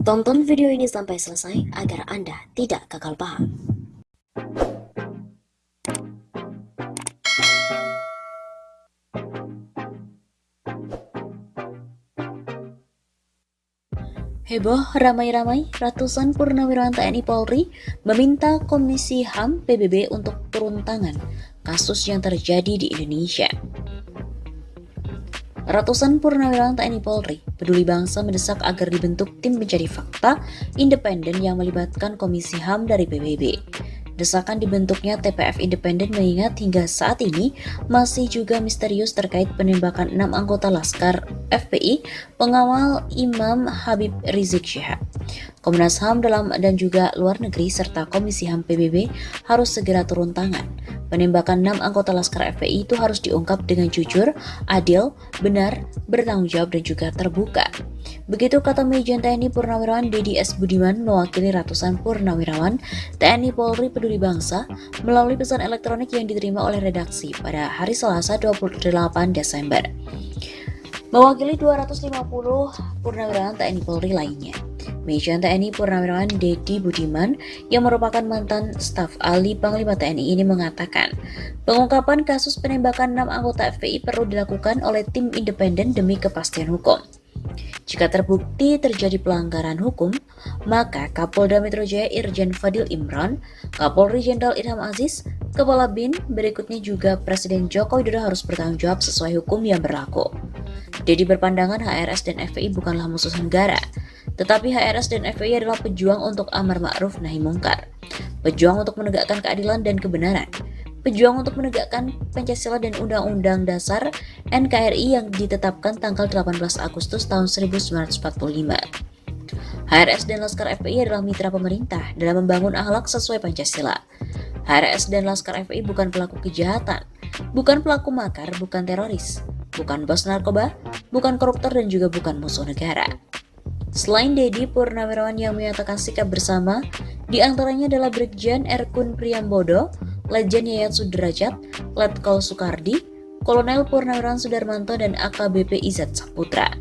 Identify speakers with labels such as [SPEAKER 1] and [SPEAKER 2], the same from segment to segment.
[SPEAKER 1] Tonton video ini sampai selesai agar Anda tidak gagal paham. Heboh ramai-ramai, ratusan purnawirawan TNI Polri meminta Komisi HAM PBB untuk turun tangan kasus yang terjadi di Indonesia. Ratusan purnawirawan TNI Polri Peduli Bangsa mendesak agar dibentuk tim pencari fakta independen yang melibatkan Komisi HAM dari PBB. Desakan dibentuknya TPF independen mengingat hingga saat ini masih juga misterius terkait penembakan 6 anggota Laskar FPI pengawal Imam Habib Rizik Syihab. Komnas HAM dalam dan juga luar negeri serta Komisi HAM PBB harus segera turun tangan. Penembakan 6 anggota Laskar FPI itu harus diungkap dengan jujur, adil, benar, bertanggung jawab dan juga terbuka. Begitu kata Majen TNI Purnawirawan Dedi S. Budiman mewakili ratusan purnawirawan TNI Polri Peduli Bangsa melalui pesan elektronik yang diterima oleh redaksi pada hari Selasa 28 Desember. Mewakili 250 purnawirawan TNI Polri lainnya. Majen TNI Purnawirawan Dedi Budiman yang merupakan mantan staf ahli Panglima TNI ini mengatakan, pengungkapan kasus penembakan 6 anggota FPI perlu dilakukan oleh tim independen demi kepastian hukum. Jika terbukti terjadi pelanggaran hukum, maka Kapolda Metro Jaya Irjen Fadil Imran, Kapolri Jenderal Ilham Aziz, Kepala BIN, berikutnya juga Presiden Joko Widodo harus bertanggung jawab sesuai hukum yang berlaku. Dedi berpandangan HRS dan FPI bukanlah musuh negara, tetapi HRS dan FPI adalah pejuang untuk amar ma'ruf nahi mungkar, pejuang untuk menegakkan keadilan dan kebenaran, pejuang untuk menegakkan Pancasila dan Undang-Undang Dasar NKRI yang ditetapkan tanggal 18 Agustus tahun 1945. HRS dan Laskar FPI adalah mitra pemerintah dalam membangun akhlak sesuai Pancasila. HRS dan Laskar FPI bukan pelaku kejahatan, bukan pelaku makar, bukan teroris, bukan bos narkoba, bukan koruptor dan juga bukan musuh negara. Selain Dedi, purnawirawan yang menyatakan sikap bersama diantaranya adalah Brigjen Erkun Priyambodo, Lejen Yayat Sudrajat, Letkol Soekardi, Kolonel Purnawirawan Sudarmanto, dan AKBP Izzat Saputra.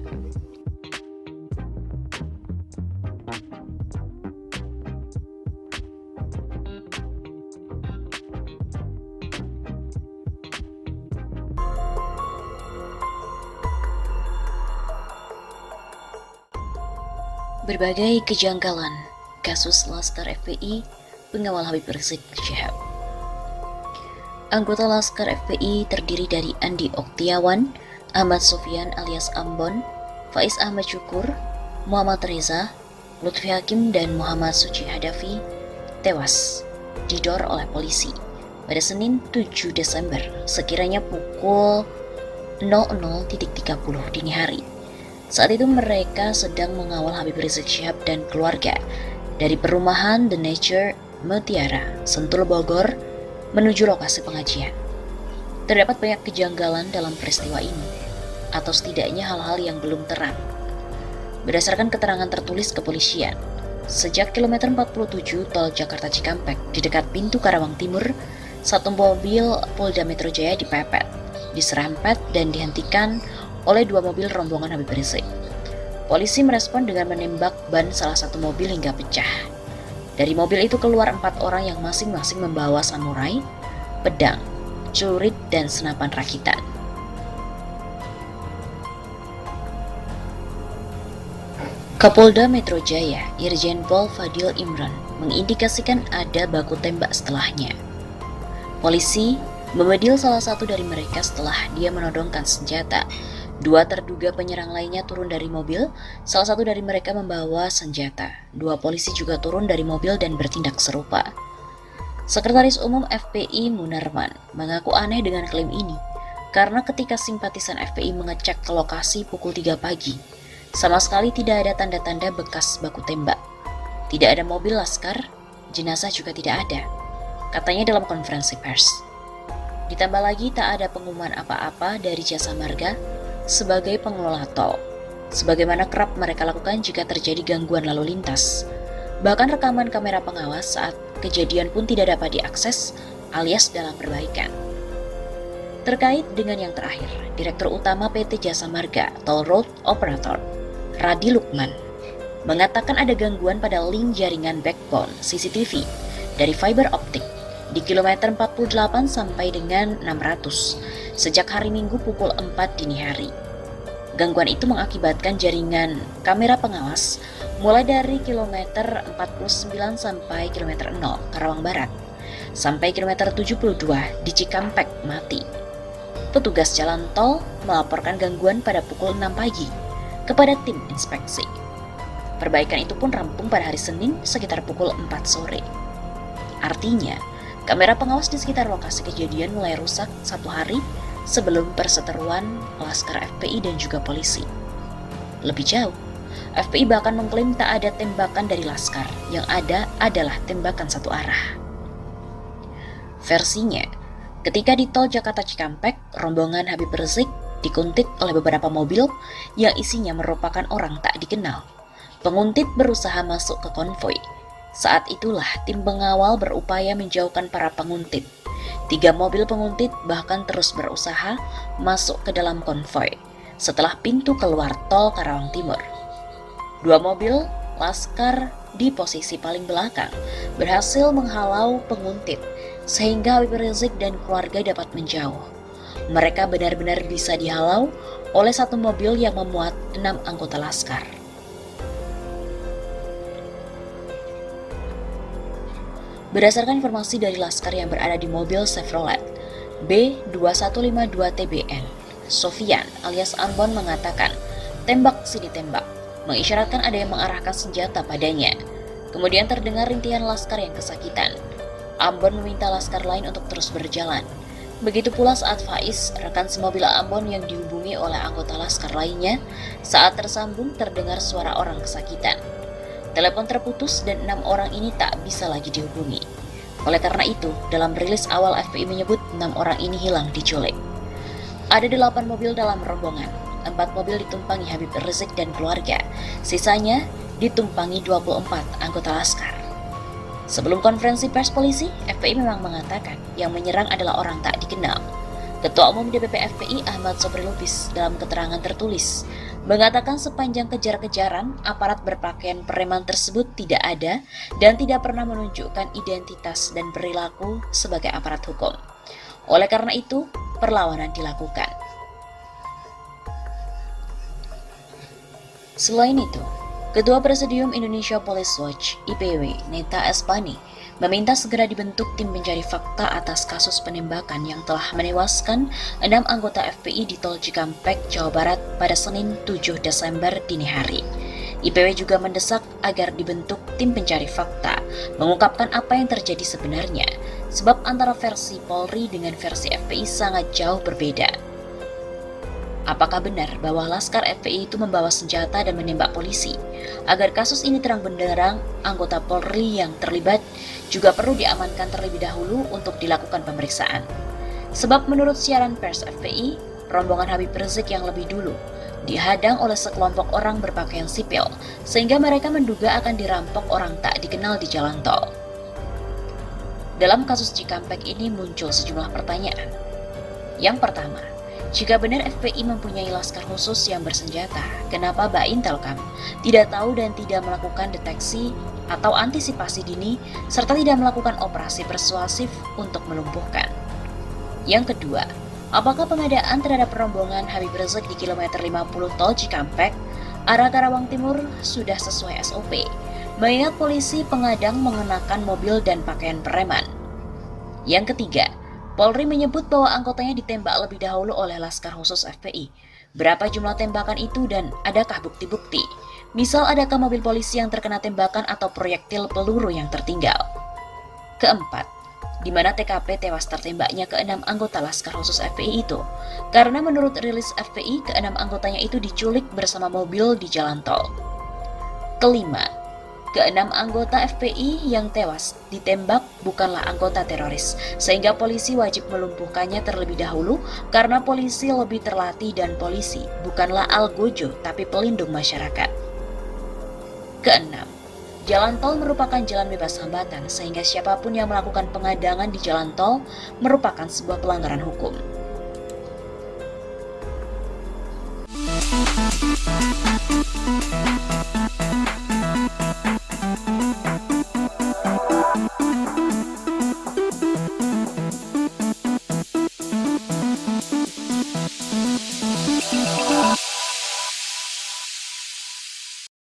[SPEAKER 1] Berbagai kejanggalan kasus Laskar FPI pengawal Habib Rizik Syihab. Anggota Laskar FPI terdiri dari Andi Oktiawan, Ahmad Sofyan alias Ambon, Faiz Ahmad Syukur, Muhammad Reza, Lutfi Hakim, dan Muhammad Suci Hadafi tewas didor oleh polisi pada Senin 7 Desember sekiranya pukul 00.30 dini hari. Saat itu mereka sedang mengawal Habib Rizik Syihab dan keluarga dari perumahan The Nature Mutiara, Sentul, Bogor, menuju lokasi pengajian. Terdapat banyak kejanggalan dalam peristiwa ini, atau setidaknya hal-hal yang belum terang. Berdasarkan keterangan tertulis kepolisian, sejak kilometer 47 tol Jakarta Cikampek di dekat pintu Karawang Timur, satu mobil Polda Metro Jaya dipepet, diserempet dan dihentikan oleh 2 mobil rombongan Habib Rizik. Polisi merespon dengan menembak ban salah satu mobil hingga pecah. Dari mobil itu keluar 4 orang yang masing-masing membawa samurai, pedang, celurit, dan senapan rakitan. Kapolda Metro Jaya, Irjen Pol Fadil Imran, mengindikasikan ada baku tembak setelahnya. Polisi memedil salah satu dari mereka setelah dia menodongkan senjata. 2 terduga penyerang lainnya turun dari mobil, salah satu dari mereka membawa senjata. 2 polisi juga turun dari mobil dan bertindak serupa. Sekretaris Umum FPI Munarman mengaku aneh dengan klaim ini, karena ketika simpatisan FPI mengecek ke lokasi pukul 3 pagi, sama sekali tidak ada tanda-tanda bekas baku tembak. Tidak ada mobil Laskar, jenazah juga tidak ada, katanya dalam konferensi pers. Ditambah lagi tak ada pengumuman apa-apa dari Jasa Marga sebagai pengelola tol, sebagaimana kerap mereka lakukan jika terjadi gangguan lalu lintas. Bahkan rekaman kamera pengawas saat kejadian pun tidak dapat diakses alias dalam perbaikan. Terkait dengan yang terakhir, Direktur Utama PT Jasa Marga Toll Road Operator, Radi Lukman, mengatakan ada gangguan pada link jaringan backbone CCTV dari fiber optik di kilometer 48 sampai dengan 600 sejak hari Minggu pukul 4 dini hari. Gangguan itu mengakibatkan jaringan kamera pengawas mulai dari kilometer 49 sampai kilometer 0 Karawang Barat sampai kilometer 72 di Cikampek mati. Petugas jalan tol melaporkan gangguan pada pukul 6 pagi kepada tim inspeksi. Perbaikan itu pun rampung pada hari Senin sekitar pukul 4 sore. Artinya, kamera pengawas di sekitar lokasi kejadian mulai rusak 1 hari sebelum perseteruan Laskar FPI dan juga polisi. Lebih jauh, FPI bahkan mengklaim tak ada tembakan dari Laskar, yang ada adalah tembakan satu arah. Versinya, ketika di tol Jakarta Cikampek, rombongan Habib Rizik dikuntit oleh beberapa mobil yang isinya merupakan orang tak dikenal. Penguntit berusaha masuk ke konvoi. Saat itulah tim pengawal berupaya menjauhkan para penguntit. 3 mobil penguntit bahkan terus berusaha masuk ke dalam konvoi setelah pintu keluar tol Karawang Timur. 2 mobil Laskar di posisi paling belakang berhasil menghalau penguntit sehingga Habib Rizik dan keluarga dapat menjauh. Mereka benar-benar bisa dihalau oleh 1 mobil yang memuat 6 anggota Laskar. Berdasarkan informasi dari Laskar yang berada di mobil Chevrolet B2152TBN, Sofian alias Ambon mengatakan, "Tembak sini tembak," mengisyaratkan ada yang mengarahkan senjata padanya. Kemudian terdengar rintihan Laskar yang kesakitan. Ambon meminta Laskar lain untuk terus berjalan. Begitu pula saat Faiz, rekan semobil Ambon yang dihubungi oleh anggota Laskar lainnya, saat tersambung terdengar suara orang kesakitan. Telepon terputus dan 6 orang ini tak bisa lagi dihubungi. Oleh karena itu, dalam rilis awal FPI menyebut 6 orang ini hilang diculik. Ada 8 mobil dalam rombongan, 4 mobil ditumpangi Habib Rizik dan keluarga, sisanya ditumpangi 24 anggota Laskar. Sebelum konferensi pers polisi, FPI memang mengatakan yang menyerang adalah orang tak dikenal. Ketua Umum DPP FPI Ahmad Sobri Lubis dalam keterangan tertulis mengatakan sepanjang kejar-kejaran, aparat berpakaian preman tersebut tidak ada dan tidak pernah menunjukkan identitas dan perilaku sebagai aparat hukum. Oleh karena itu, perlawanan dilakukan. Selain itu, Ketua Presidium Indonesia Police Watch (IPW) Neta Espani meminta segera dibentuk tim pencari fakta atas kasus penembakan yang telah menewaskan 6 anggota FPI di Tol Cikampek, Jawa Barat pada Senin 7 Desember dini hari. IPW juga mendesak agar dibentuk tim pencari fakta, mengungkapkan apa yang terjadi sebenarnya, sebab antara versi Polri dengan versi FPI sangat jauh berbeda. Apakah benar bahwa Laskar FPI itu membawa senjata dan menembak polisi? Agar kasus ini terang benderang, anggota Polri yang terlibat juga perlu diamankan terlebih dahulu untuk dilakukan pemeriksaan. Sebab menurut siaran pers FPI, rombongan Habib Rizik yang lebih dulu dihadang oleh sekelompok orang berpakaian sipil, sehingga mereka menduga akan dirampok orang tak dikenal di jalan tol. Dalam kasus Cikampek ini muncul sejumlah pertanyaan. Yang pertama, jika benar FPI mempunyai laskar khusus yang bersenjata, kenapa Bain Telkom tidak tahu dan tidak melakukan deteksi atau antisipasi dini, serta tidak melakukan operasi persuasif untuk melumpuhkan? Yang kedua, apakah pengadaan terhadap rombongan Habib Rizik di kilometer 50 Tol Cikampek, arah Karawang Timur sudah sesuai SOP, mengingat polisi pengadang mengenakan mobil dan pakaian preman? Yang ketiga, Polri menyebut bahwa anggotanya ditembak lebih dahulu oleh Laskar Khusus FPI. Berapa jumlah tembakan itu dan adakah bukti-bukti? Misal adakah mobil polisi yang terkena tembakan atau proyektil peluru yang tertinggal? Keempat, di mana TKP tewas tertembaknya ke-6 anggota Laskar Khusus FPI itu? Karena menurut rilis FPI, ke-6 anggotanya itu diculik bersama mobil di jalan tol. Kelima, ke-6 anggota FPI yang tewas ditembak bukanlah anggota teroris, sehingga polisi wajib melumpuhkannya terlebih dahulu karena polisi lebih terlatih dan polisi bukanlah algojo tapi pelindung masyarakat. Keenam, jalan tol merupakan jalan bebas hambatan sehingga siapapun yang melakukan pengadangan di jalan tol merupakan sebuah pelanggaran hukum.